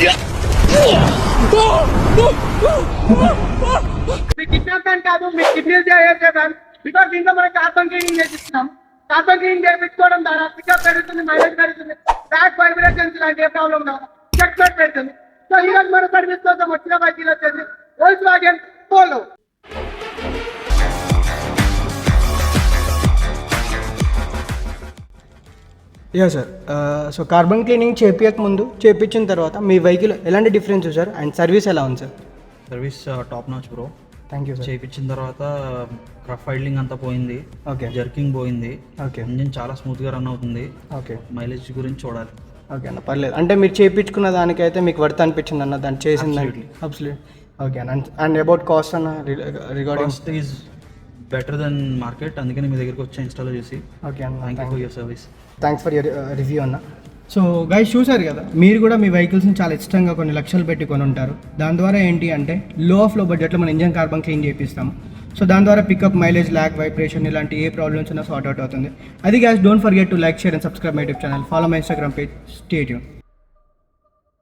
మీ kidnap కాదు, మీ కిడ్నీలు చేసేదాన్ని బికాస్ దీంట్లో మనం కార్బన్ క్లీనింగ్ చేపిస్తున్నాం. కార్బన్ క్లీనింగ్ చేయించుకోవడం ద్వారా పికప్ పెరుగుతుంది, మైలేజ్ పెరుగుతుంది, బ్యాక్ వైబ్రేషన్స్ లాంటి ఏ ప్రాబ్లం రావు, చెక్ పెడుతుంది. సో ఈ రోజు మన సర్వీస్ కోసం వచ్చిన బైక్ వచ్చేసి Volkswagen Polo. Yeah sir, so carbon cleaning చేపించక ముందు చేపించిన తర్వాత మీ వెహికల్ ఎలాంటి డిఫరెన్స్ సార్ అండ్ సర్వీస్ ఎలా ఉంది sir? Service top notch bro. Thank you sir. చేయించిన తర్వాత రఫ్ ఫైల్డింగ్ అంతా పోయింది, ఓకే, జర్కింగ్ పోయింది, ఓకే, ఇంజిన్ చాలా స్మూత్గా రన్ అవుతుంది. ఓకే, మైలేజ్ గురించి చూడాలి. ఓకే అన్న, పర్లేదు. అంటే మీరు చేయించుకున్న దానికైతే మీకు వర్త్ అనిపించింది అన్న దాన్ని చేసిన దానికి? అబ్సల్యూట్లీ. ఓకే అన్న. అండ్ అబౌట్ కాస్ట్ అన్న, regarding cost is better then market, అందుకని మీ దగ్గరికి వచ్చి ఇన్స్టాల్ చేసి. ఓకే అన్న, thank you for your service. Thanks for your review అన్న. సో గైస్ చూసారు కదా, మీరు కూడా మీ వెహికల్స్ని చాలా ఇష్టంగా కొన్ని లక్షలు పెట్టి కొని ఉంటారు. దాని ద్వారా ఏంటి అంటే లో బడ్జెట్లో మన ఇంజన్ కార్బన్ క్లీన్ చేపిస్తాము. సో దాని ద్వారా పికప్, మైలేజ్, ల్యాగ్, వైబ్రేషన్ ఇలాంటి ఏ ప్రాబ్లమ్స్ ఉన్నా సార్ట్ అవుట్ అవుతుంది. అది guys, don't forget to like, share and subscribe my YouTube channel. Follow my Instagram page. Stay tune.